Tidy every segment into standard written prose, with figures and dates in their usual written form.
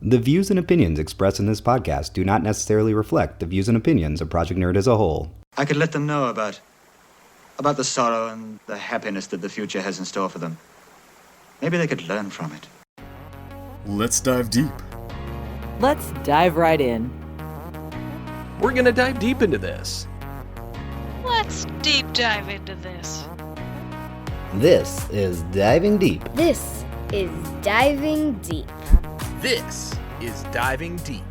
The views and opinions expressed in this podcast do not necessarily reflect the views and opinions of Project Nerd as a whole. I could let them know about the sorrow and the happiness that the future has in store for them. Maybe they could learn from it. Let's dive deep. Let's dive right in. We're gonna dive deep into this. Let's deep dive into this. This is Diving Deep. This is Diving Deep. This is Diving Deep.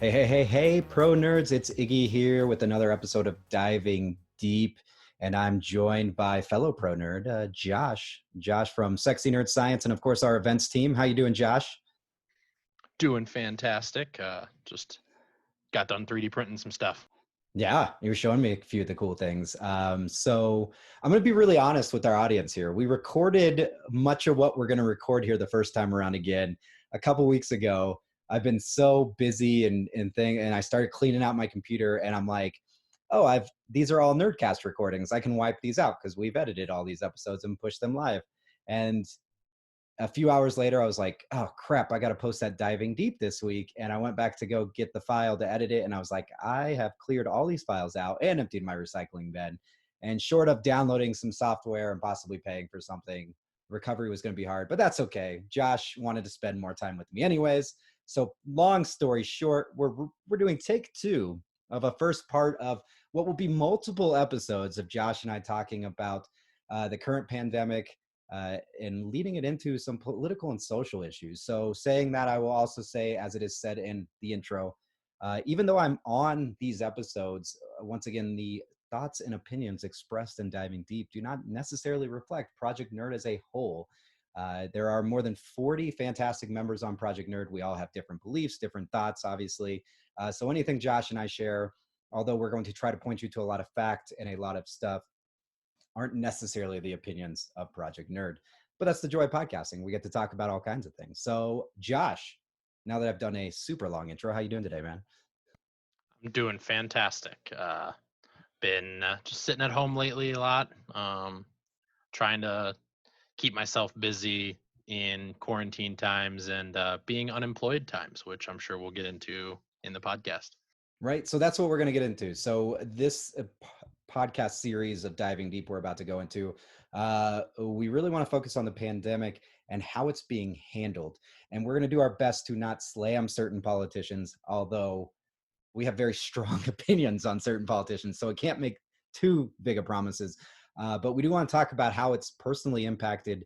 Hey, pro nerds, it's Iggy here with another episode of Diving Deep, and I'm joined by fellow pro nerd, Josh from Sexy Nerd Science, and of course our events team. How you doing, Josh? Doing fantastic. Just got done 3D printing some stuff. Yeah, you were showing me a few of the cool things. So I'm going to be really honest with our audience here. We recorded much of what we're going to record here the first time around again a couple weeks ago. I've been so busy and I started cleaning out my computer, and I'm like, oh, these are all Nerdcast recordings. I can wipe these out because we've edited all these episodes and pushed them live. And a few hours later, I was like, oh crap, I got to post that Diving Deep this week. And I went back to go get the file to edit it. And I was like, I have cleared all these files out and emptied my recycling bin. And short of downloading some software and possibly paying for something, recovery was going to be hard, but that's okay. Josh wanted to spend more time with me anyways. So long story short, we're doing take 2 of a first part of what will be multiple episodes of Josh and I talking about the current pandemic, and leading it into some political and social issues. So saying that, I will also say, as it is said in the intro, even though I'm on these episodes, once again, the thoughts and opinions expressed in Diving Deep do not necessarily reflect Project Nerd as a whole. There are more than 40 fantastic members on Project Nerd. We all have different beliefs, different thoughts, obviously. So anything Josh and I share, although we're going to try to point you to a lot of fact and a lot of stuff, aren't necessarily the opinions of Project Nerd. But that's the joy of podcasting. We get to talk about all kinds of things. So Josh, now that I've done a super long intro, how you doing today, man? I'm doing fantastic. Been just sitting at home lately a lot, trying to keep myself busy in quarantine times and being unemployed times, which I'm sure we'll get into in the podcast. Right. So that's what we're going to get into. So this podcast series of Diving Deep we're about to go into, we really want to focus on the pandemic and how it's being handled. And we're going to do our best to not slam certain politicians, although we have very strong opinions on certain politicians. So it can't make too big of promises. But we do want to talk about how it's personally impacted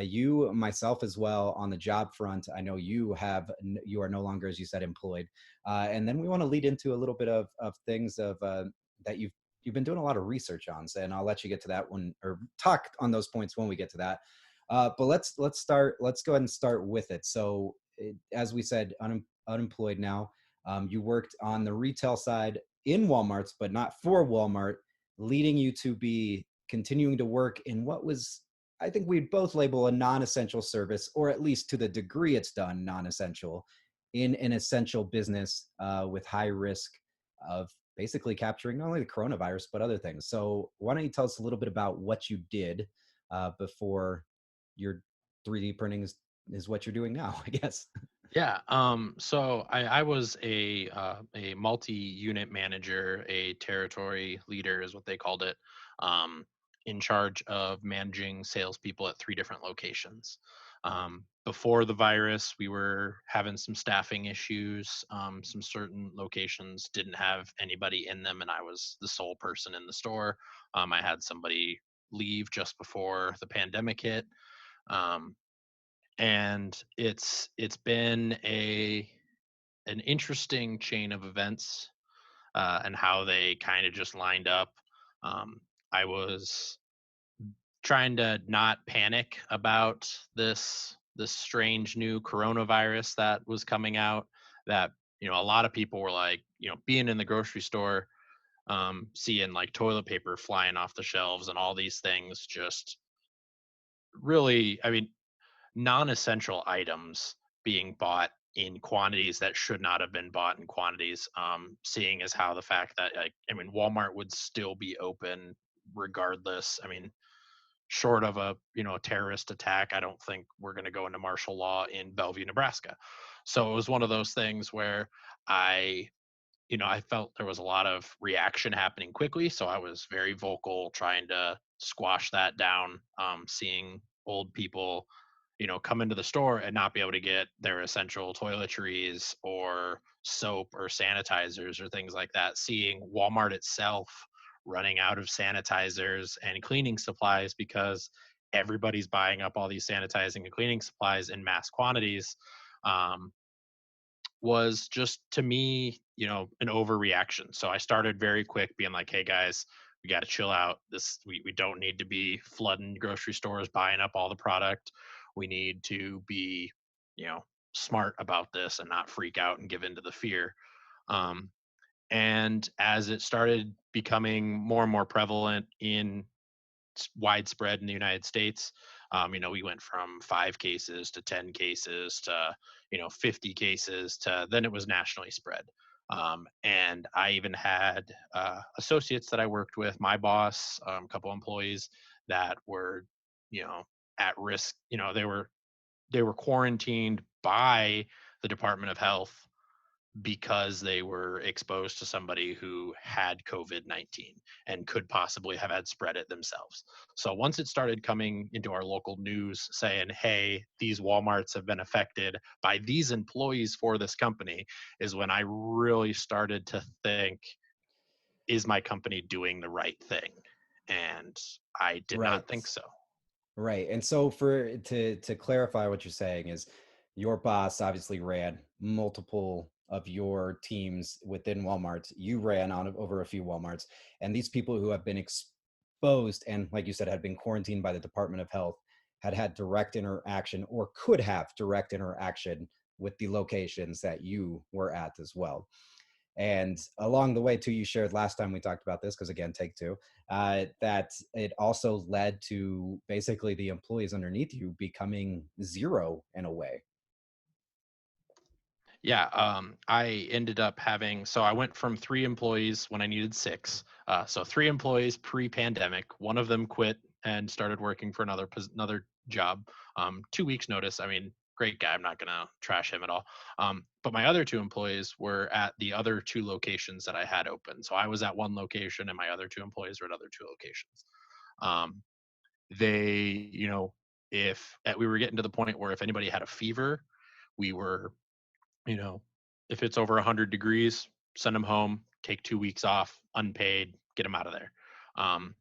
you, myself as well, on the job front. I know you are no longer, as you said, employed. And then we want to lead into a little bit of things that you've been doing a lot of research on. And I'll let you get to that one, or talk on those points when we get to that. But let's go ahead and start with it. So as we said, unemployed now. You worked on the retail side in Walmart's, but not for Walmart, leading you to be continuing to work in what was, I think we'd both label a non-essential service, or at least to the degree it's done non-essential, in an essential business with high risk of basically capturing not only the coronavirus, but other things. So why don't you tell us a little bit about what you did before your 3D printing is what you're doing now, I guess. Yeah. So I was a multi-unit manager, a territory leader is what they called it, in charge of managing salespeople at 3 different locations. Before the virus, we were having some staffing issues. Some certain locations didn't have anybody in them, and I was the sole person in the store. I had somebody leave just before the pandemic hit. And it's been an interesting chain of events, and how they kind of just lined up. I was trying to not panic about this strange new coronavirus that was coming out, that a lot of people were like, being in the grocery store, seeing like toilet paper flying off the shelves and all these things, just really, I mean, non-essential items being bought in quantities that should not have been bought in quantities, seeing as how the fact that Walmart would still be open regardless. Short of a terrorist attack, I don't think we're going to go into martial law in Bellevue, Nebraska. So it was one of those things where I, I felt there was a lot of reaction happening quickly. So I was very vocal, trying to squash that down. Seeing old people, come into the store and not be able to get their essential toiletries or soap or sanitizers or things like that. Seeing Walmart itself running out of sanitizers and cleaning supplies because everybody's buying up all these sanitizing and cleaning supplies in mass quantities. Um, was just to me, an overreaction. So I started very quick being like, hey guys, we got to chill out. We don't need to be flooding grocery stores, buying up all the product. We need to be, you know, smart about this and not freak out and give into the fear. Um, and as it started becoming more and more prevalent in widespread in the United States. We went from 5 cases to 10 cases to 50 cases to then it was nationally spread. And I even had associates that I worked with, my boss, a couple employees that were you know at risk. They were quarantined by the Department of Health because they were exposed to somebody who had COVID-19 and could possibly have had spread it themselves. So once it started coming into our local news saying, hey, these Walmarts have been affected by these employees for this company, is when I really started to think, is my company doing the right thing? And I did not Right. think so. Right. And so to clarify what you're saying is your boss obviously ran multiple of your teams within Walmart. You ran on over a few Walmarts, and these people who have been exposed and, like you said, had been quarantined by the Department of Health had direct interaction or could have direct interaction with the locations that you were at as well. And along the way, too, you shared last time we talked about this, because again, take two, that it also led to basically the employees underneath you becoming zero in a way. Yeah, I ended up having, so I went from 3 employees when I needed 6. So 3 employees pre-pandemic. One of them quit and started working for another job. 2 weeks notice. I mean, great guy. I'm not gonna trash him at all. But my other 2 employees were at the other 2 locations that I had open. So I was at one location, and my other 2 employees were at other 2 locations. Um, they, if we were getting to the point where if anybody had a fever, we were you know, if it's over 100 degrees, send them home, take 2 weeks off, unpaid, get them out of there. Um,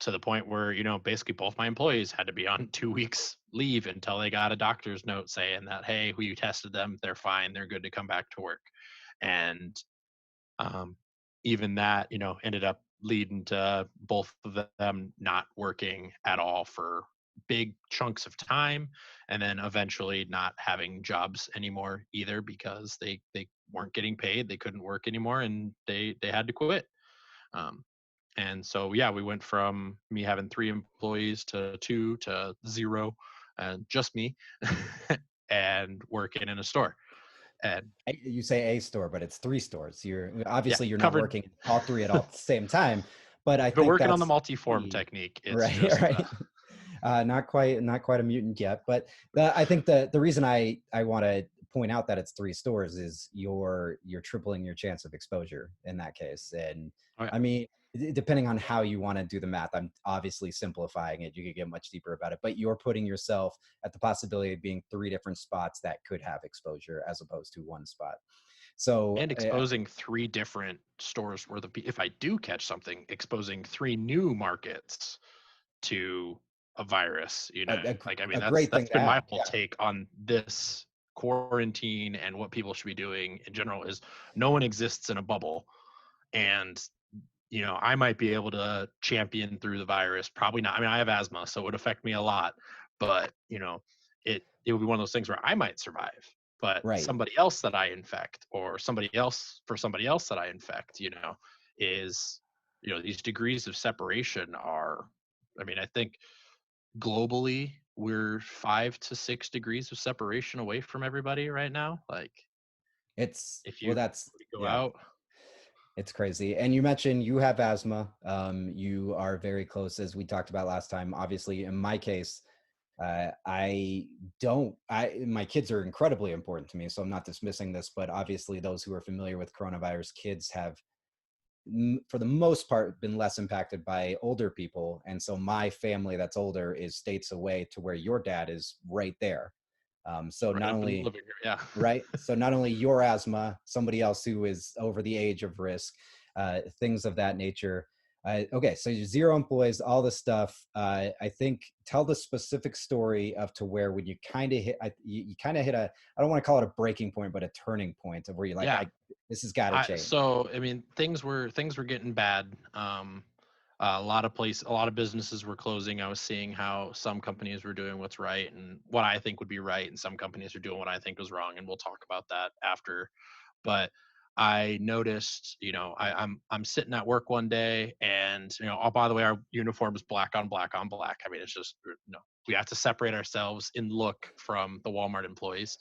to the point where, basically both my employees had to be on 2 weeks leave until they got a doctor's note saying that, hey, we tested them, they're fine, they're good to come back to work. And um, even that, ended up leading to both of them not working at all for big chunks of time, and then eventually not having jobs anymore either because they weren't getting paid, they couldn't work anymore, and they had to quit. Um, and so yeah, we went from me having 3 employees to 2 to 0, and just me, and working in a store. And You say a store, but it's three stores. yeah, You're not covered. working all three at all at the same time. But I Been think working on the that's multi-form the technique. It's right, just right. Not quite a mutant yet, but I think the reason I want to point out that it's three stores is you're tripling your chance of exposure in that case. And oh yeah. I mean, depending on how you want to do the math, I'm obviously simplifying it. You could get much deeper about it, but you're putting yourself at the possibility of being three different spots that could have exposure as opposed to one spot. So And exposing 3 different stores worth of if I do catch something, exposing 3 new markets to a virus. Like, I mean, a that's great thing that's to been my have. whole take on this quarantine and what people should be doing in general is no one exists in a bubble. And I might be able to champion through the virus. Probably not. I mean, I have asthma, so it would affect me a lot. But it would be one of those things where I might survive, but Right. somebody else that I infect, or somebody else that I infect, is these degrees of separation are. I mean, I think globally we're 5 to 6 degrees of separation away from everybody right now. Like, It's if well, you that's go yeah. out. It's crazy. And you mentioned you have asthma. You are very close, as we talked about last time. Obviously, in my case, I don't. My kids are incredibly important to me, so I'm not dismissing this. But obviously, those who are familiar with coronavirus, kids have, for the most part, been less impacted by older people, and so my family that's older is states away to where your dad is right there. So Right not up in the only living room. Yeah. right, so not only your asthma, somebody else who is over the age of risk, things of that nature. Okay, so you're 0 employees, all this stuff. I think tell the specific story of to where when you kind of hit, you kind of hit a, I don't want to call it a breaking point, but a turning point of where you're like, Yeah. this has got to change. So I mean, things were getting bad. A lot of businesses were closing. I was seeing how some companies were doing what's right and what I think would be right, and some companies are doing what I think was wrong. And we'll talk about that after. But I noticed, I'm sitting at work one day, and oh, by the way, our uniform is black on black on black. I mean, it's just we have to separate ourselves in look from the Walmart employees.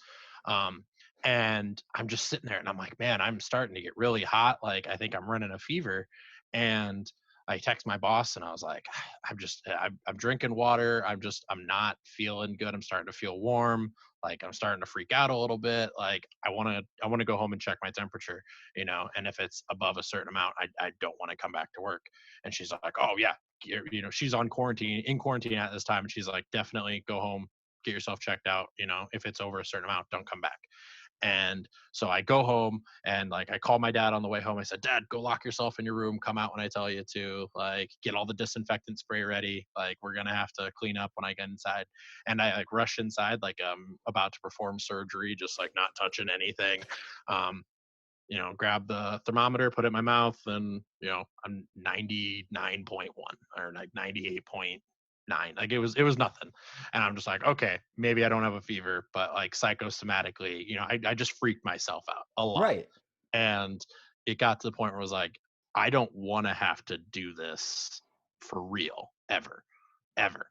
Um, and I'm just sitting there and I'm like, man, I'm starting to get really hot. Like, I think I'm running a fever. And I text my boss and I was like, I'm drinking water. I'm not feeling good. I'm starting to feel warm. Like, I'm starting to freak out a little bit. Like, I want to go home and check my temperature, and if it's above a certain amount, I don't want to come back to work. And she's like, oh yeah, she's in quarantine at this time. And she's like, definitely go home, get yourself checked out. If it's over a certain amount, don't come back. And so I go home and like I call my dad on the way home. I said, Dad, go lock yourself in your room. Come out when I tell you to. Like, get all the disinfectant spray ready. Like, we're gonna have to clean up when I get inside. And I like rush inside like I'm about to perform surgery, just like not touching anything. Um, grab the thermometer, put it in my mouth, and I'm 99.1 or like 98.9. Like, it was nothing. And I'm just like, okay, maybe I don't have a fever, but like psychosomatically, I just freaked myself out a lot. Right. And it got to the point where I was like, I don't want to have to do this for real ever, ever.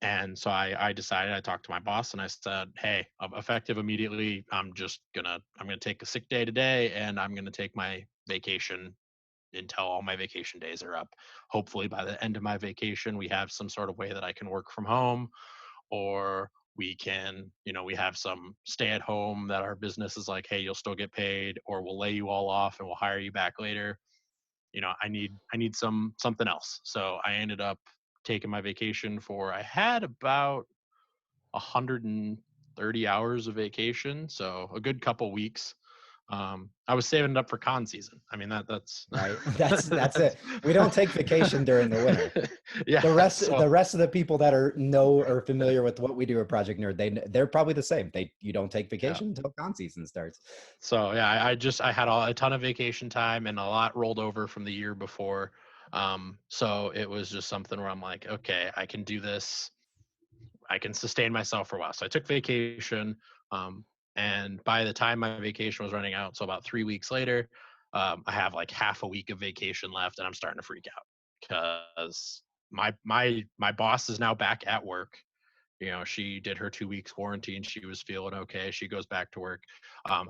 And so I decided, I talked to my boss and I said, hey, effective immediately, I'm gonna take a sick day today, and I'm gonna take my vacation until all my vacation days are up. Hopefully by the end of my vacation, we have some sort of way that I can work from home, or we can, we have some stay at home that our business is like, hey, you'll still get paid, or we'll lay you all off and we'll hire you back later. I need something else. So I ended up taking my vacation for, I had about 130 hours of vacation, so a good couple weeks. I was saving it up for con season. I mean, that's Right. That's that's it. We don't take vacation during the winter. yeah. The So rest of the people that are familiar with what we do at Project Nerd, they're probably the same. You don't take yeah. vacation until con season starts. So yeah, I had a ton of vacation time and a lot rolled over from the year before. So it was just something where I'm like, okay, I can do this. I can sustain myself for a while. So I took vacation. Um, and by the time my vacation was running out, so about 3 weeks later, I have like half a week of vacation left, and I'm starting to freak out because my boss is now back at work. She did her 2 weeks quarantine. She was feeling okay. She goes back to work.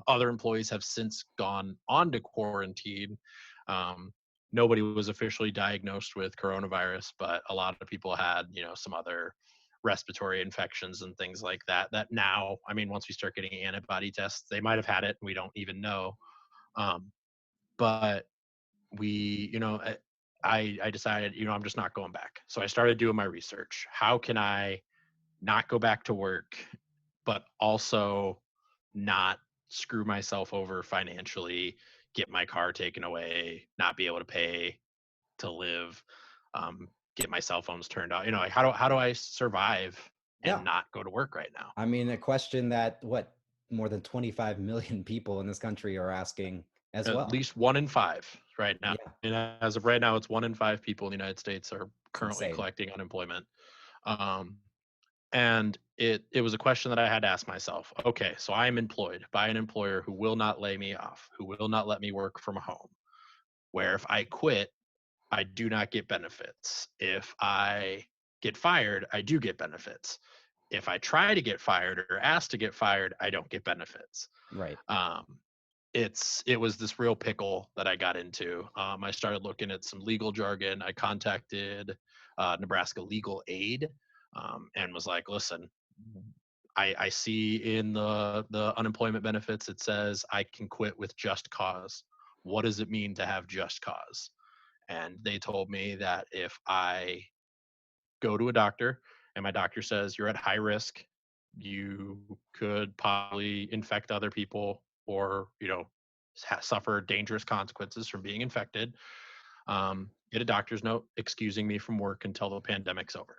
Other employees have since gone on to quarantine. Um, Nobody was officially diagnosed with coronavirus, but a lot of people had, some other respiratory infections and things like that. That now, I mean, once we start getting antibody tests, they might have had it. And we don't even know. Um, but we, I decided, I'm just not going back. So I started doing my research. How can I not go back to work, but also not screw myself over financially, get my car taken away, not be able to pay to live, get my cell phones turned off. Like, how do I survive Yeah. and not go to work right now? I mean, a question that more than 25 million people in this country are asking as At well. least 1 in 5 right now. Yeah. And as of right now, it's 1 in 5 people in the United States are It's currently insane. collecting unemployment. Um, and it was a question that I had to ask myself. Okay, so I am employed by an employer who will not lay me off, who will not let me work from home, where if I quit, I do not get benefits. If I get fired, I do get benefits. If I try to get fired or ask to get fired, I don't get benefits. Right. Um, it was this real pickle that I got into. I started looking at some legal jargon. I contacted Nebraska Legal Aid, and was like, listen, I see in the unemployment benefits, it says I can quit with just cause. What does it mean to have just cause? And they told me that if I go to a doctor and my doctor says you're at high risk, you could possibly infect other people, or suffer dangerous consequences from being infected, get a doctor's note excusing me from work until the pandemic's over.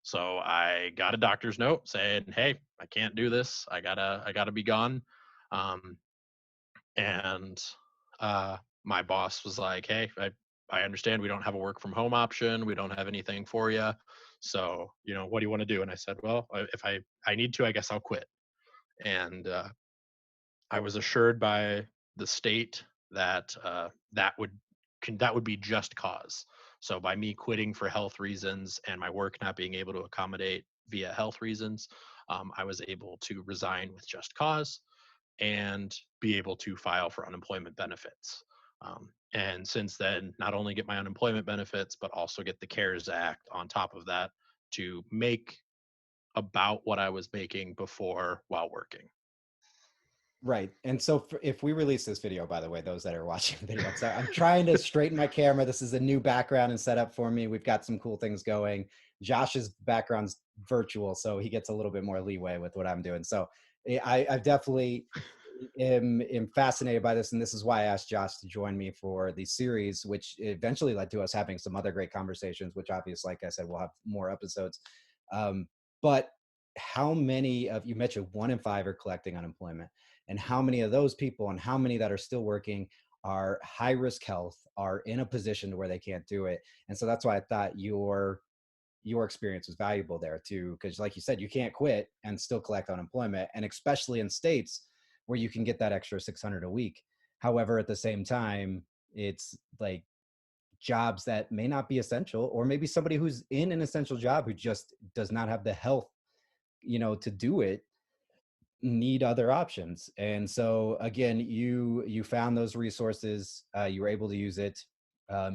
So I got a doctor's note saying, hey, I can't do this, I gotta be gone. um, and my boss was like, hey, I understand we don't have a work from home option, we don't have anything for you, so what do you want to do? And I said, well, if I need to, I guess I'll quit. And I was assured by the state that that would be just cause. So by me quitting for health reasons and my work not being able to accommodate via health reasons, I was able to resign with just cause and be able to file for unemployment benefits. And since then, not only get my unemployment benefits, but also get the CARES Act on top of that to make about what I was making before while working. Right. And so if we release this video, by the way, those that are watching the video, I'm trying to straighten my camera. This is a new background and setup for me. We've got some cool things going. Josh's background's virtual, so he gets a little bit more leeway with what I'm doing. So I definitely am fascinated by this. And this is why I asked Josh to join me for the series, which eventually led to us having some other great conversations, which obviously, like I said, we'll have more episodes. But how many of you mentioned 1 in 5 are collecting unemployment? And how many of those people, and how many that are still working, are high risk health, are in a position where they can't do it? And so that's why I thought your experience was valuable there too, because like you said, you can't quit and still collect unemployment, and especially in states where you can get that extra 600 a week. However, at the same time, it's like jobs that may not be essential, or maybe somebody who's in an essential job who just does not have the health to do it, need other options. And so again, you found those resources, you were able to use it.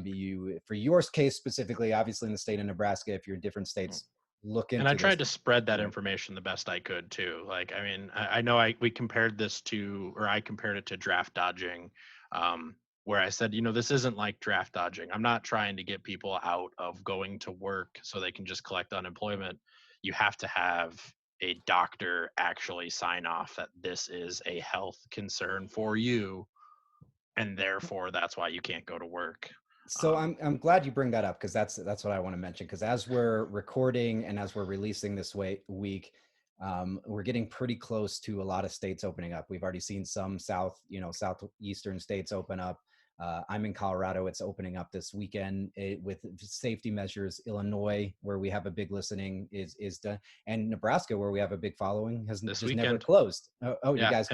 You, for your case specifically, obviously in the state of Nebraska, if you're in different states, look And I into this. tried to spread that information the best I could too. Like, I mean, I know we compared this to, or I compared it to draft dodging, where I said, this isn't like draft dodging. I'm not trying to get people out of going to work so they can just collect unemployment. You have to have a doctor actually sign off that this is a health concern for you, and therefore that's why you can't go to work. So I'm glad you bring that up, because that's what I want to mention, because as we're recording and as we're releasing this week, we're getting pretty close to a lot of states opening up. We've already seen some southeastern states open up. I'm in Colorado. It's opening up this weekend with safety measures. Illinois, where we have a big listening, is done, and Nebraska, where we have a big following, has This just weekend. never closed. Yeah, you guys,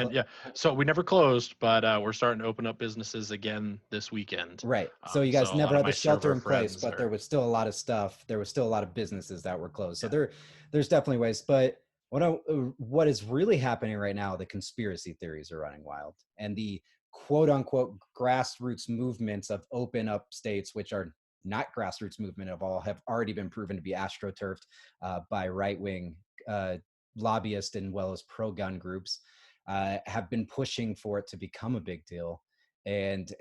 so we never closed, but we're starting to open up businesses again this weekend. right. So you guys so never a lot had of the my shelter server in place, friends but are, there was still a lot of stuff. There was still a lot of businesses that were closed. So there's definitely ways. But what is really happening right now, the conspiracy theories are running wild, and the quote unquote grassroots movements of open up states, which are not grassroots movement at all, have already been proven to be astroturfed by right-wing lobbyists and well as pro-gun groups, have been pushing for it to become a big deal, and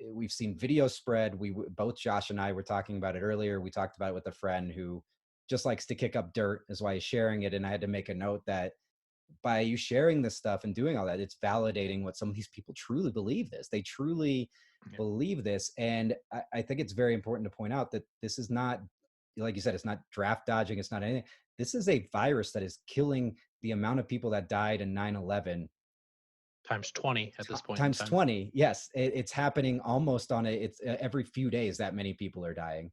we've seen videos spread. Both Josh and I were talking about it earlier. We talked about it with a friend who just likes to kick up dirt, is why he's sharing it. And I had to make a note that by you sharing this stuff and doing all that, it's validating what some of these people truly believe. They truly believe this. And I think it's very important to point out that this is not, like you said, it's not draft dodging. It's not anything. This is a virus that is killing the amount of people that died in 9/11 times 20 at this point times in time. 20. Yes, it's happening almost on it's every few days that many people are dying.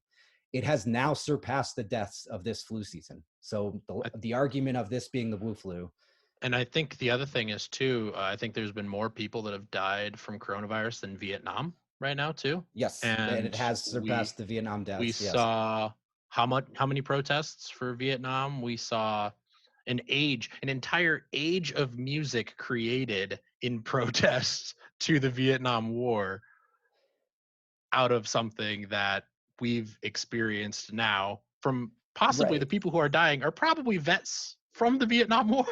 It has now surpassed the deaths of this flu season. So the argument of this being the Wu flu. And I think the other thing is too, I think there's been more people that have died from coronavirus than Vietnam right now too. Yes, and it And has surpassed the Vietnam deaths. we Yes. saw how many protests for Vietnam? We saw an entire age of music created in protests to the Vietnam War out of something that we've experienced now from possibly the Right. people who are dying are probably vets from the Vietnam War.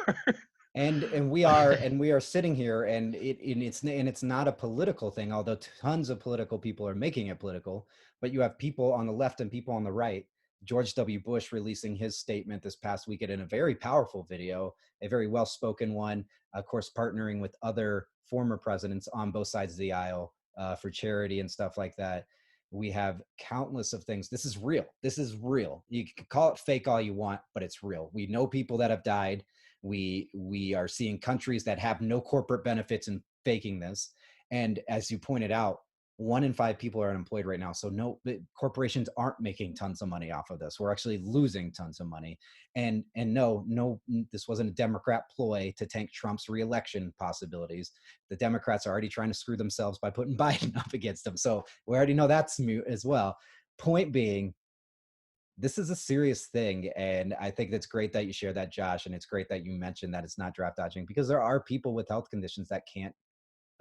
And we are sitting here, and it's not a political thing, although tons of political people are making it political. But you have people on the left and people on the right. George W. Bush releasing his statement this past weekend in a very powerful video, a very well spoken one, of course, partnering with other former presidents on both sides of the aisle for charity and stuff like that. We have countless of things. This is real. This is real. You can call it fake all you want, but it's real. We know people that have died. We are seeing countries that have no corporate benefits in faking this. And as you pointed out, 1 in 5 people are unemployed right now. So no, corporations aren't making tons of money off of this. We're actually losing tons of money. And no, this wasn't a Democrat ploy to tank Trump's reelection possibilities. The Democrats are already trying to screw themselves by putting Biden up against them. So we already know that's mute as well. Point being, this is a serious thing. And I think that's great that you share that, Josh. And it's great that you mentioned that it's not draft dodging, because there are people with health conditions that can't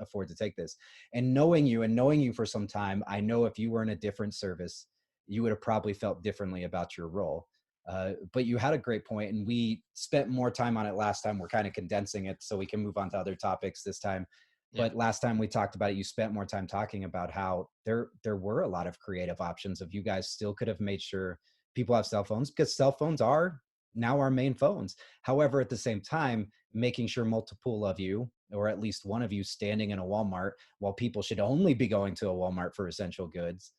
afford to take this. And knowing you for some time, I know if you were in a different service, you would have probably felt differently about your role. But you had a great point, and we spent more time on it last time. We're kind of condensing it so we can move on to other topics this time. Yeah. But last time we talked about it, you spent more time talking about how there were a lot of creative options of you guys still could have made sure people have cell phones, because cell phones are now our main phones. However, at the same time, making sure multiple of you, or at least one of you, standing in a Walmart while people should only be going to a Walmart for essential goods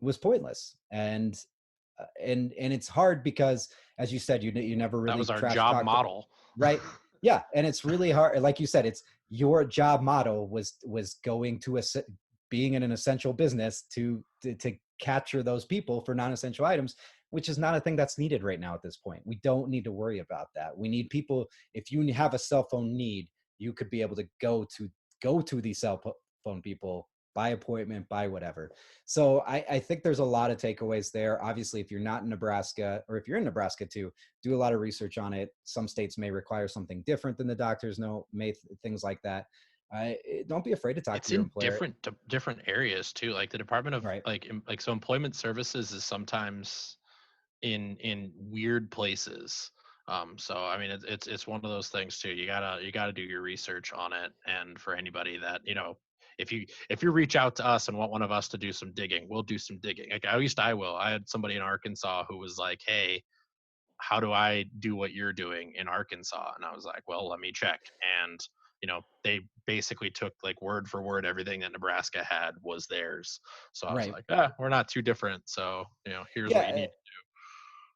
was pointless. And it's hard because, as you said, you never That really was our trash job talked, model. right? Yeah, and it's really hard. Like you said, it's your job model was going to being in an essential business to capture those people for non-essential items, which is not a thing that's needed right now at this point. We don't need to worry about that. We need people. If you have a cell phone need, you could be able to go to these cell phone people by appointment, by whatever. So I think there's a lot of takeaways there. Obviously, if you're not in Nebraska, or if you're in Nebraska too, do a lot of research on it. Some states may require something different than the doctors know, things like that. Don't be afraid to talk It's to your in employer. different areas too. Like the Department of Right. so employment services is sometimes in weird places. So I mean, it's one of those things too. You gotta do your research on it. And for anybody that, if you reach out to us and want one of us to do some digging, we'll do some digging. Like at least I will. I had somebody in Arkansas who was like, "Hey, how do I do what you're doing in Arkansas?" And I was like, "Well, let me check." And they basically took like word for word everything that Nebraska had was theirs. So I was Right. like, we're not too different. So here's what you Yeah. need.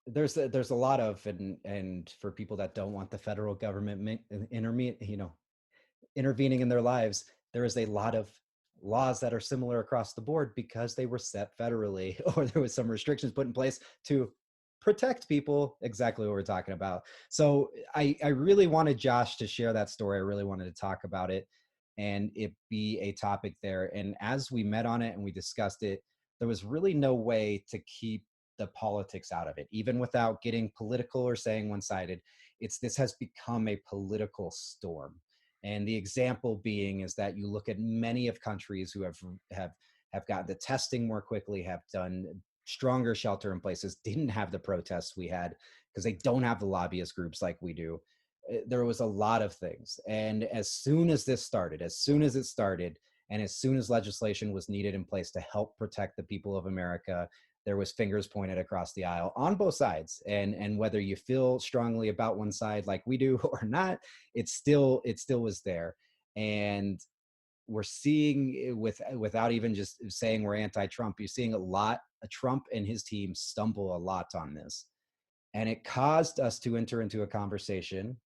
There's a lot of, and for people that don't want the federal government intervening in their lives, there is a lot of laws that are similar across the board because they were set federally, or there was some restrictions put in place to protect people, exactly what we're talking about. So I really wanted Josh to share that story. I really wanted to talk about it and it be a topic there. And as we met on it and we discussed it, there was really no way to keep the politics out of it, even without getting political or saying one-sided. This has become a political storm. And the example being is that you look at many of countries who have gotten the testing more quickly, have done stronger shelter in places, didn't have the protests we had because they don't have the lobbyist groups like we do. There was a lot of things. And as soon as it started, and as soon as legislation was needed in place to help protect the people of America, there was fingers pointed across the aisle on both sides. And whether you feel strongly about one side like we do or not, it still was there. And we're seeing without even just saying we're anti-Trump, you're seeing Trump and his team stumble a lot on this. And it caused us to enter into a conversation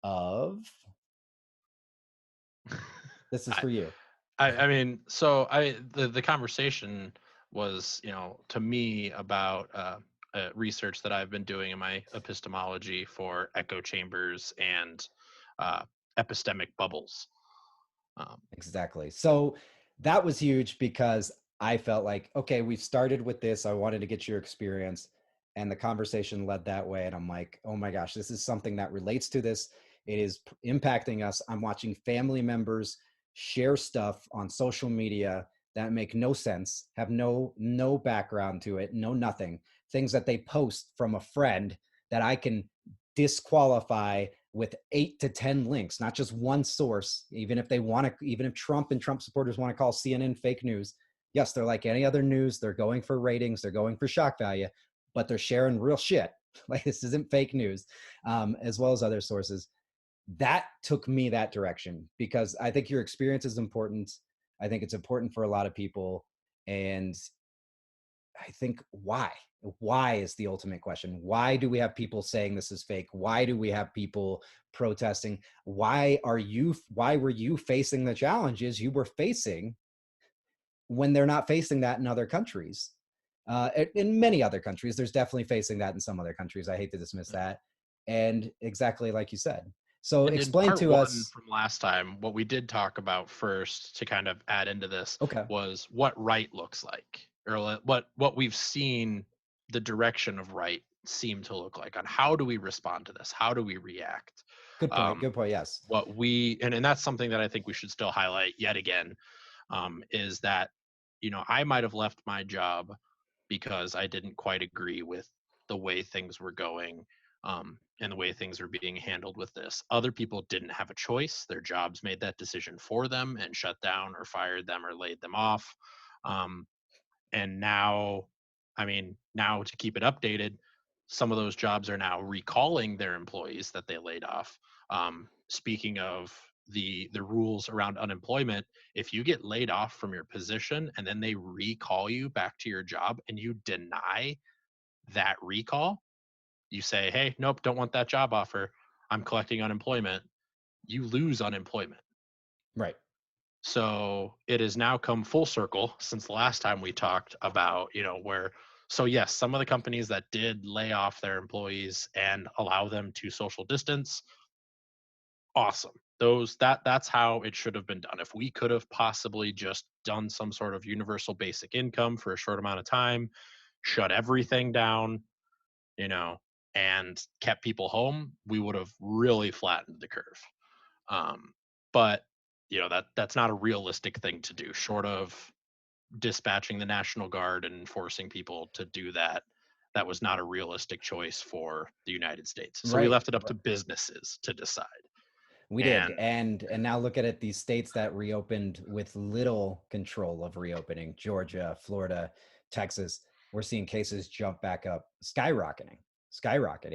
of, this is for you. I mean, so the conversation was, to me about research that I've been doing in my epistemology for echo chambers and epistemic bubbles. Exactly. So that was huge because I felt like, okay, we've started with this. I wanted to get your experience, and the conversation led that way. And I'm like, oh my gosh, this is something that relates to this. It is impacting us. I'm watching family members share stuff on social media that make no sense, have no background to it, no nothing. things that they post from a friend that I can disqualify with 8 to 10 links, not just one source. Even if they want to, even if Trump and Trump supporters want to call CNN fake news, yes, they're like any other news. They're going for ratings, they're going for shock value, but they're sharing real shit. Like, this isn't fake news, as well as other sources. That took me that direction because I think your experience is important. I think it's important for a lot of people. And I think why is the ultimate question. Why do we have people saying this is fake? Why do we have people protesting? Why were you facing the challenges you were facing when they're not facing that in other countries? In many other countries, there's definitely facing that in some other countries. I hate to dismiss that. And exactly like you said. So And in explain part to one us. from last time, what we did talk about first to kind of add into this Okay. was what right looks like, or what we've seen the direction of right seem to look like, on how do we respond to this? How do we react? Good point. Um, Good point. Yes. and that's something that I think we should still highlight yet again, is that, I might have left my job because I didn't quite agree with the way things were going, and the way things were being handled with this. Other people didn't have a choice. Their jobs made that decision for them and shut down or fired them or laid them off. Um, and now, now to keep it updated, some of those jobs are now recalling their employees that they laid off. Speaking of the rules around unemployment, if you get laid off from your position and then they recall you back to your job and you deny that recall, you say, hey, nope, don't want that job offer, I'm collecting unemployment, you lose unemployment. Right. So it has now come full circle since the last time we talked about, so yes, some of the companies that did lay off their employees and allow them to social distance, awesome. That's how it should have been done. If we could have possibly just done some sort of universal basic income for a short amount of time, shut everything down, you know, and kept people home, we would have really flattened the curve. But that's not a realistic thing to do, short of dispatching the National Guard and forcing people to do that. That was not a realistic choice for the United States. So we Right. left it up to businesses to decide. We did. And And now look at it, these states that reopened with little control of reopening, Georgia, Florida, Texas, we're seeing cases jump back up, skyrocketing.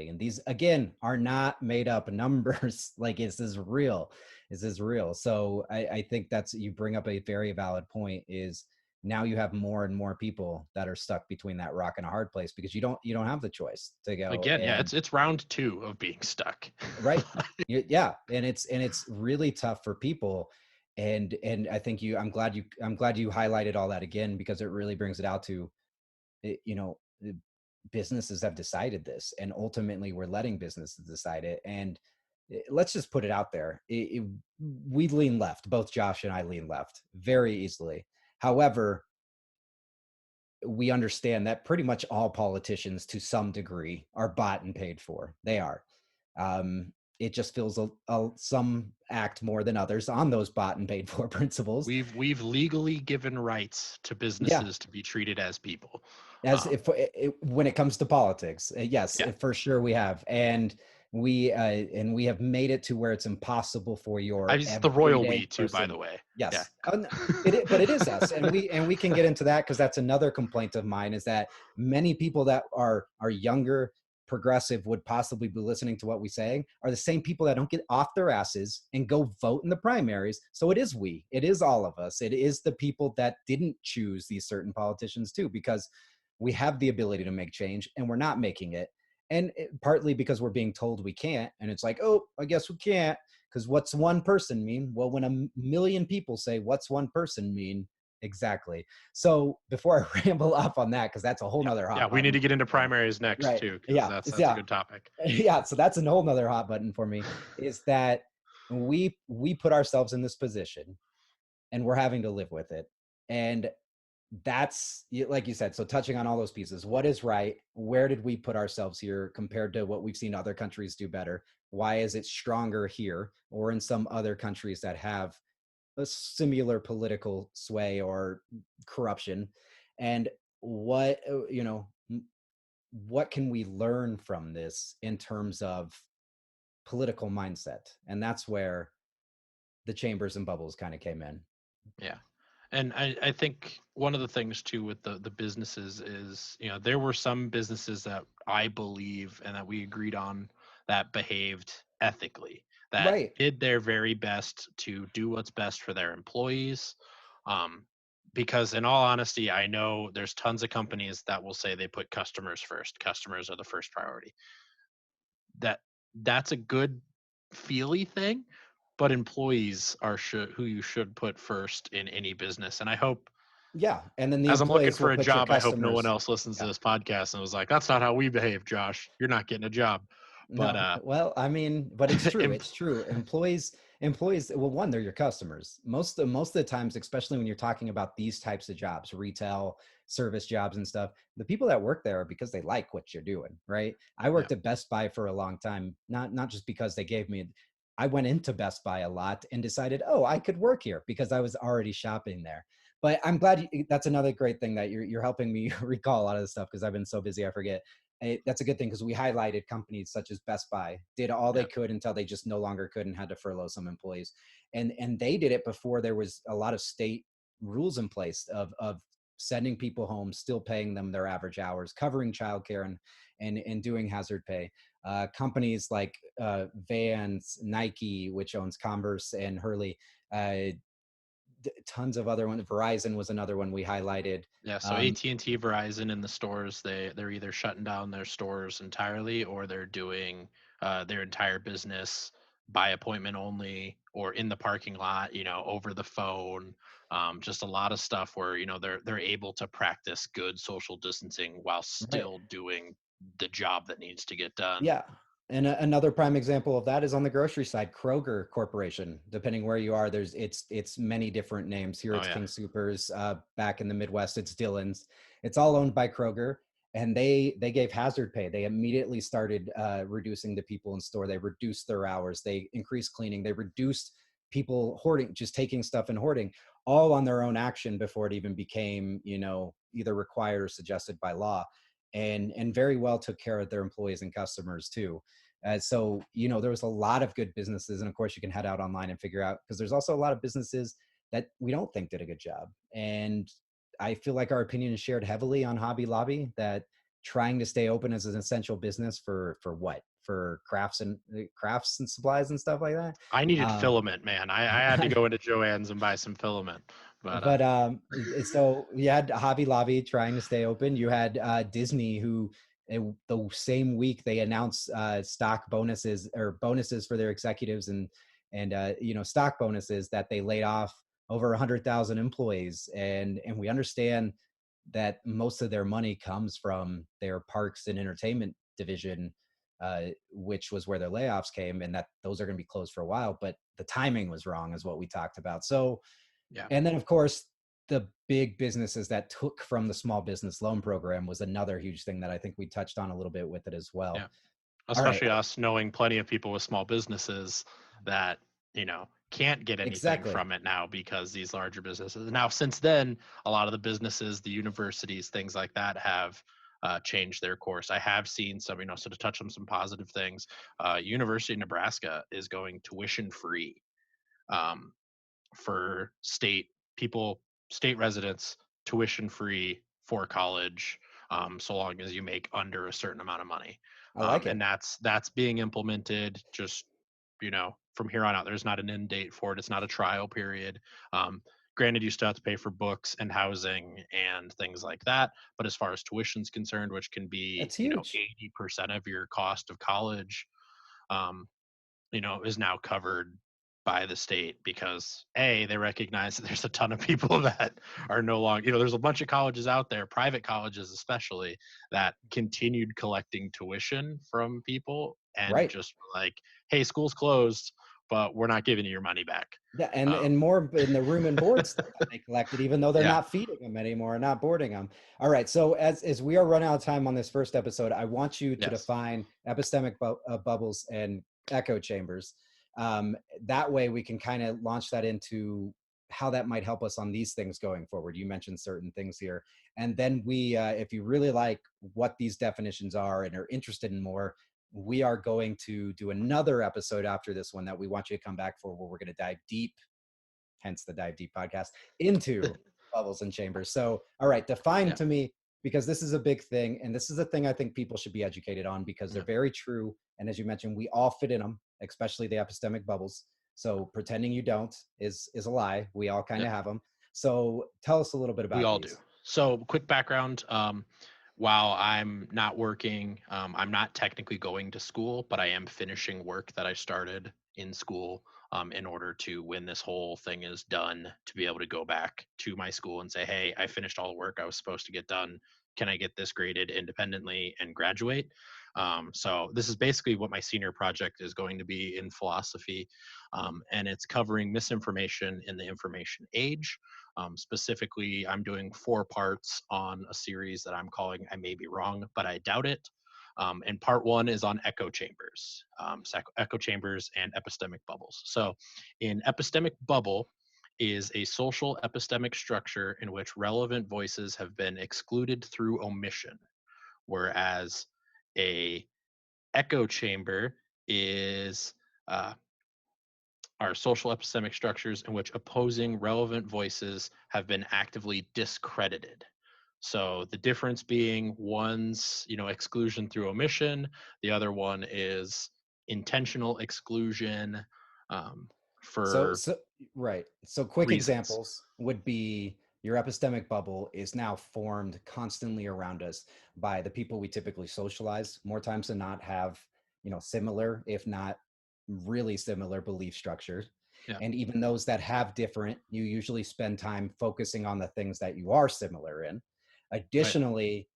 And these again are not made up numbers. Like, this is real. This is real. So I think that's, you bring up a very valid point, is now you have more and more people that are stuck between that rock and a hard place because you don't have the choice to go again, yeah, and it's round two of being stuck. right. Yeah, and it's really tough for people. And I think I'm glad you highlighted all that again, because it really brings it out to you know businesses have decided this, and ultimately we're letting businesses decide it. And let's just put it out there, we lean left, both Josh and I lean left very easily. However, we understand that pretty much all politicians to some degree are bought and paid for. They are. It just feels some act more than others on those bought and paid for principles. We've legally given rights to Yeah, businesses to be treated as people. as if when it comes to politics, yes, Yeah, for sure we have. And we have made it to where it's impossible for I your use the royal everyday we too, by the person. way. Yeah. Yes. But it is us, and we can get into that, because that's another complaint of mine, is that many people that are younger, progressive, would possibly be listening to what we say are the same people that don't get off their asses and go vote in the primaries. So it is all of us. It is the people that didn't choose these certain politicians too, because we have the ability to make change and we're not making it. And partly because we're being told we can't, and it's like, oh, I guess we can't, because what's one person mean? Well, when a million people say, what's one person mean? Exactly. So before I ramble off on that, because that's a whole nother Yeah, hot we need button to get into for me. primaries next Right. too, because Yeah. that's a Yeah. good topic. Yeah. So that's a whole nother hot button for me, is that we put ourselves in this position and we're having to live with it. And that's, like you said, so touching on all those pieces, what is right? Where did we put ourselves here compared to what we've seen other countries do better? Why is it stronger here or in some other countries that have a similar political sway or corruption? And what what can we learn from this in terms of political mindset? And that's where the chambers and bubbles kind of came in. Yeah. And I think one of the things too with the businesses is, there were some businesses that I believe and that we agreed on that behaved ethically, that Right. did their very best to do what's best for their employees. Um, because in all honesty, I know there's tons of companies that will say they put customers first. Customers are the first priority. That's a good feely thing, but employees are who you should put first in any business. And I hope, Yeah. And then the as I'm looking employees will for a put your job, I hope no one customers. else listens to Yeah. this podcast and was like, "That's not how we behave, Josh. You're not getting a job." But No, well, I mean, but it's true. em- It's true. Employees, well, one, they're your customers. Most of the times, especially when you're talking about these types of jobs, retail, service jobs and stuff, the people that work there are because they like what you're doing, right? I yeah, worked at Best Buy for a long time, not just because they gave me, I went into Best Buy a lot and decided, oh, I could work here because I was already shopping there. But I'm glad that's another great thing that you're helping me recall a lot of this stuff because I've been so busy I forget. That's a good thing because we highlighted companies such as Best Buy did all they yeah, could until they just no longer could and had to furlough some employees, and they did it before there was a lot of state rules in place of sending people home, still paying them their average hours, covering childcare and doing hazard pay. Companies like Vans, Nike, which owns Converse, and Hurley. Tons of other ones. Verizon was another one we highlighted. yeah. So Um, AT&T, Verizon in the stores, they're either shutting down their stores entirely, or they're doing their entire business by appointment only, or in the parking lot, over the phone. Just a lot of stuff where they're able to practice good social distancing while right. still doing the job that needs to get done. Yeah. And another prime example of that is on the grocery side, Kroger Corporation. Depending where you are, it's many different names. Here Oh it's yeah, King Soopers. Back in the Midwest, it's Dillon's. It's all owned by Kroger, and they gave hazard pay. They immediately started reducing the people in store. They reduced their hours. They increased cleaning. They reduced people hoarding, just taking stuff and hoarding, all on their own action before it even became either required or suggested by law, and very well took care of their employees and customers too. So there was a lot of good businesses, and of course you can head out online and figure out, because there's also a lot of businesses that we don't think did a good job. And I feel like our opinion is shared heavily on Hobby Lobby, that trying to stay open as an essential business for what, for crafts and supplies and stuff like that. I needed um filament, man. I had to go into Joann's and buy some filament, but but so you had Hobby Lobby trying to stay open. You had Disney, who the same week they announced stock bonuses, or bonuses for their executives, and stock bonuses, that they laid off over 100,000 employees. And we understand that most of their money comes from their parks and entertainment division, which was where their layoffs came, and that those are going to be closed for a while. But the timing was wrong, is what we talked about. So, yeah, and then, of course, the big businesses that took from the small business loan program was another huge thing that I think we touched on a little bit with it as well. yeah. All right. Especially us knowing plenty of people with small businesses that can't get anything Exactly. from it now because these larger businesses. Now, since then, a lot of the businesses, the universities, things like that have changed their course. I have seen some, so to touch on some positive things, University of Nebraska is going tuition free um, for state residents, tuition free for college, so long as you make under a certain amount of money. I like And it. that's being implemented just from here on out. There's not an end date for it. It's not a trial period. Granted, you still have to pay for books and housing and things like that, but as far as tuition's concerned, which can be That's huge. 80% of your cost of college, um, is now covered by the state, because they recognize that there's a ton of people that are no longer, there's a bunch of colleges out there, private colleges especially, that continued collecting tuition from people and Right. just like, hey, school's closed, but we're not giving you your money back. Yeah, and um, more in the room and board stuff that they collected, even though they're yeah, not feeding them anymore, not boarding them. All right, so as we are running out of time on this first episode, I want you to yes, define epistemic bubbles and echo chambers. That way, we can kind of launch that into how that might help us on these things going forward. You mentioned certain things here. And then we, if you really like what these definitions are and are interested in more, we are going to do another episode after this one that we want you to come back for, where we're going to dive deep, hence the Dive Deep podcast, into bubbles and chambers. So, all right, define to me, because this is a big thing. And this is a thing I think people should be educated on, because they're very true. And as you mentioned, we all fit in them, especially the epistemic bubbles. So pretending you don't is a lie. We all kind of have them. So tell us a little bit about We all these. do. So quick background. While I'm not working, I'm not technically going to school, but I am finishing work that I started in school in order to, when this whole thing is done, to be able to go back to my school and say, hey, I finished all the work I was supposed to get done. Can I get this graded independently and graduate? So this is basically what my senior project is going to be in philosophy. And it's covering misinformation in the information age. Specifically, I'm doing 4 parts on a series that I'm calling I May Be Wrong, but I Doubt It. And part 1 is on echo chambers, echo chambers and epistemic bubbles. So in epistemic bubble is a social epistemic structure in which relevant voices have been excluded through omission, whereas a echo chamber is are social epistemic structures in which opposing relevant voices have been actively discredited. So the difference being, one's exclusion through omission, the other one is intentional exclusion for right. So quick reasons. examples would be, your epistemic bubble is now formed constantly around us by the people we typically socialize, more times than not have, similar, if not really similar belief structures. And even those that have different, you usually spend time focusing on the things that you are similar in. Additionally,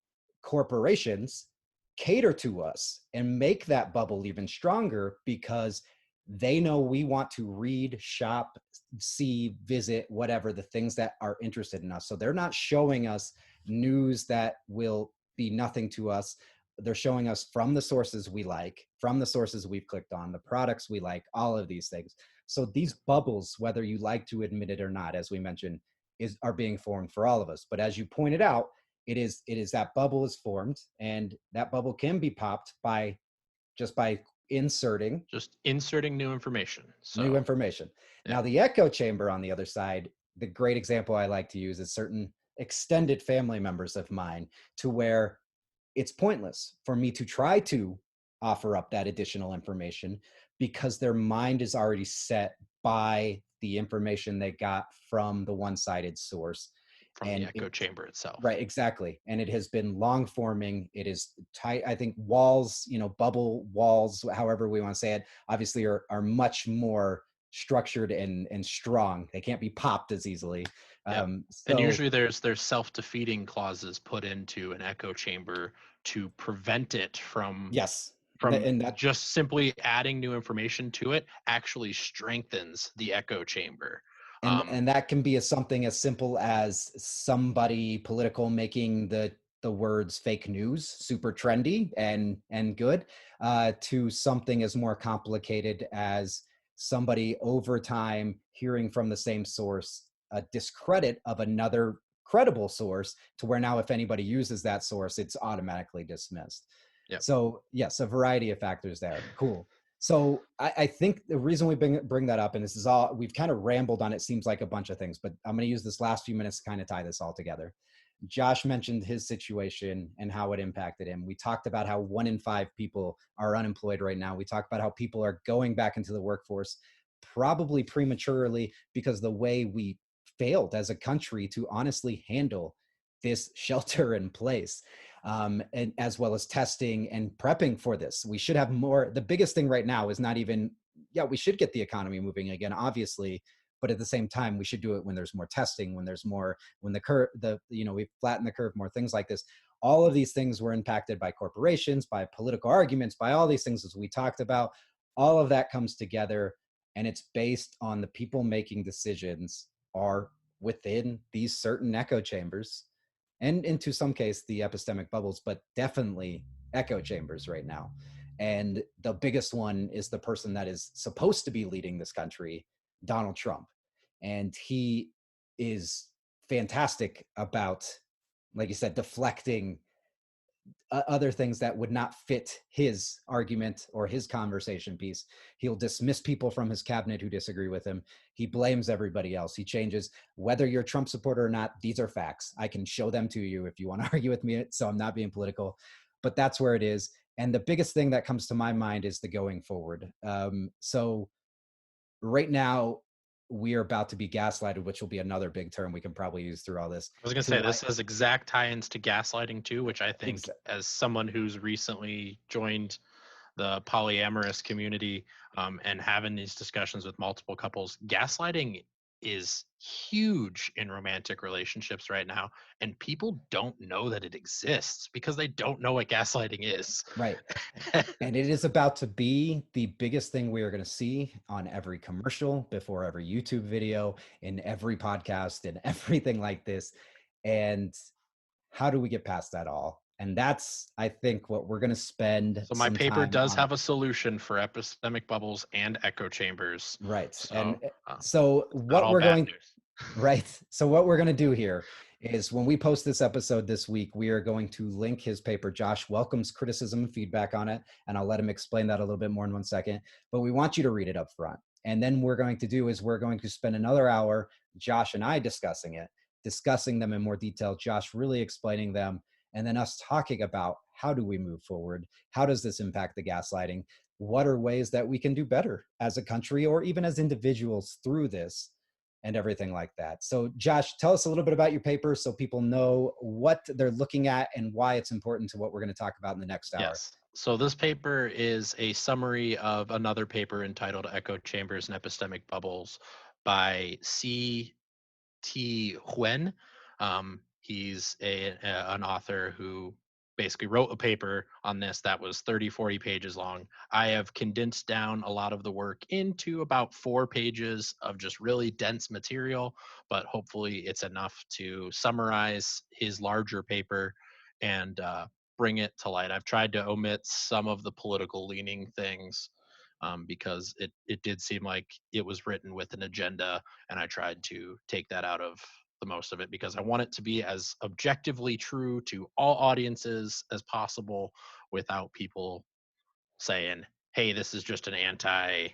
corporations cater to us and make that bubble even stronger, because they know we want to read, shop, see, visit, whatever, the things that are interested in us. So they're not showing us news that will be nothing to us. They're showing us from the sources we like, from the sources we've clicked on, the products we like, all of these things. So these bubbles, whether you like to admit it or not, as we mentioned, are being formed for all of us. But as you pointed out, it is that bubble is formed, and that bubble can be popped by inserting new information. New information. Now, the echo chamber on the other side, the great example I like to use is certain extended family members of mine, to where it's pointless for me to try to offer up that additional information, because their mind is already set by the information they got from the one-sided source. From the echo chamber itself. Right, exactly. And it has been long forming. It is tight. I think walls, bubble walls, however we want to say it, obviously are much more structured and strong. They can't be popped as easily. And usually there's self-defeating clauses put into an echo chamber to prevent it from just simply adding new information to it actually strengthens the echo chamber. And that can be something as simple as somebody political making the words fake news super trendy and good, to something as more complicated as somebody over time hearing from the same source a discredit of another credible source, to where now if anybody uses that source, it's automatically dismissed. So yes, a variety of factors there. Cool. So I think the reason we bring that up, and this is all, we've kind of rambled on, it seems like a bunch of things, but I'm going to use this last few minutes to kind of tie this all together. Josh mentioned his situation and how it impacted him. We talked about how 1 in 5 people are unemployed right now. We talked about how people are going back into the workforce probably prematurely, because the way we failed as a country to honestly handle this shelter in place. And as well as testing and prepping for this. We should have more. The biggest thing right now is not even, we should get the economy moving again, obviously, but at the same time, we should do it when there's more testing, when there's more, when the curve, we flatten the curve, more things like this. All of these things were impacted by corporations, by political arguments, by all these things, as we talked about. All of that comes together, and it's based on the people making decisions are within these certain echo chambers, and into some case the epistemic bubbles, but definitely echo chambers right now. And the biggest one is the person that is supposed to be leading this country, Donald Trump. and he is fantastic about, like you said, deflecting other things that would not fit his argument or his conversation piece. He'll dismiss people from his cabinet who disagree with him. He blames everybody else. He changes, whether you're a Trump supporter or not, these are facts. I can show them to you if you want to argue with me, so I'm not being political, but that's where it is. And the biggest thing that comes to my mind is the going forward. So right now, we are about to be gaslighted, which will be another big term we can probably use through all this. I was going to say, this has exact tie-ins to gaslighting too, which I think as someone who's recently joined the polyamorous community and having these discussions with multiple couples, gaslighting is huge in romantic relationships right now. And people don't know that it exists because they don't know what gaslighting is. Right. And it is about to be the biggest thing we are going to see on every commercial, before every YouTube video, in every podcast, and everything like this. And how do we get past that all? And that's, I think, what we're going to spend. So my paper does have a solution for epistemic bubbles and echo chambers. Right. So, and so what we're going, right. So what we're going to do here is, when we post this episode this week, we are going to link his paper. Josh welcomes criticism and feedback on it, and I'll let him explain that a little bit more in 1 second. But we want you to read it up front. And then we're going to spend another hour, Josh and I, discussing them in more detail, Josh really explaining them, and then us talking about, how do we move forward? How does this impact the gaslighting? What are ways that we can do better as a country or even as individuals through this, and everything like that. So Josh, tell us a little bit about your paper so people know what they're looking at and why it's important to what we're going to talk about in the next hour. Yes. So this paper is a summary of another paper entitled Echo Chambers and Epistemic Bubbles by C.T. Huen. He's an author who basically wrote a paper on this that was 40 pages long. I have condensed down a lot of the work into about 4 pages of just really dense material, but hopefully it's enough to summarize his larger paper and bring it to light. I've tried to omit some of the political leaning things because it did seem like it was written with an agenda, and I tried to take that out of the most of it because I want it to be as objectively true to all audiences as possible, without people saying, hey, this is just an anti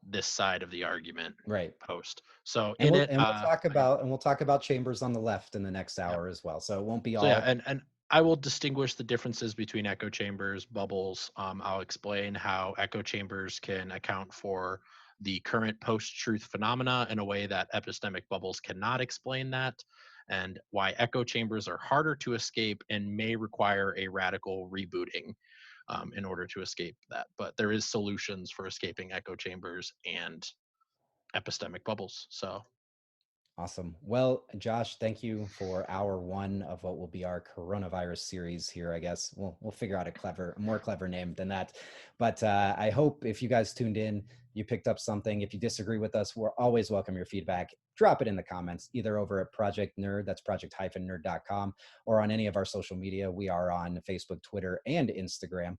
this side of the argument post. So we'll talk about chambers on the left in the next hour as well. So it won't be all. And I will distinguish the differences between echo chambers, bubbles. I'll explain how echo chambers can account for the current post-truth phenomena in a way that epistemic bubbles cannot explain that, and why echo chambers are harder to escape and may require a radical rebooting in order to escape that. But there is solutions for escaping echo chambers and epistemic bubbles. So awesome. Well, Josh, thank you for hour 1 of what will be our coronavirus series here. I guess we'll figure out a more clever name than that. But I hope if you guys tuned in, you picked up something. If you disagree with us, we're always welcome your feedback. Drop it in the comments, either over at Project Nerd, that's project-nerd.com, or on any of our social media. We are on Facebook, Twitter, and Instagram.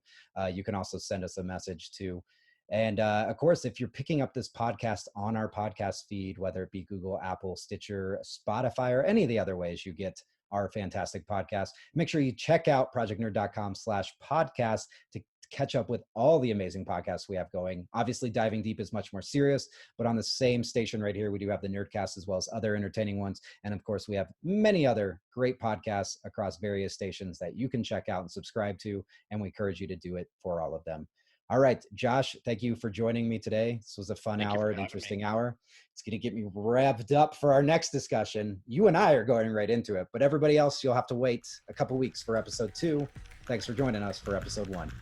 You can also send us a message too. And of course, if you're picking up this podcast on our podcast feed, whether it be Google, Apple, Stitcher, Spotify, or any of the other ways you get our fantastic podcast, make sure you check out projectnerd.com/podcast to catch up with all the amazing podcasts we have going. Obviously, Diving Deep is much more serious, but on the same station right here, we do have the Nerdcast as well as other entertaining ones. And of course, we have many other great podcasts across various stations that you can check out and subscribe to, and we encourage you to do it for all of them. All right, Josh, thank you for joining me today. This was a fun hour, an interesting hour. It's going to get me revved up for our next discussion. You and I are going right into it, but everybody else, you'll have to wait a couple weeks for episode 2. Thanks for joining us for episode 1.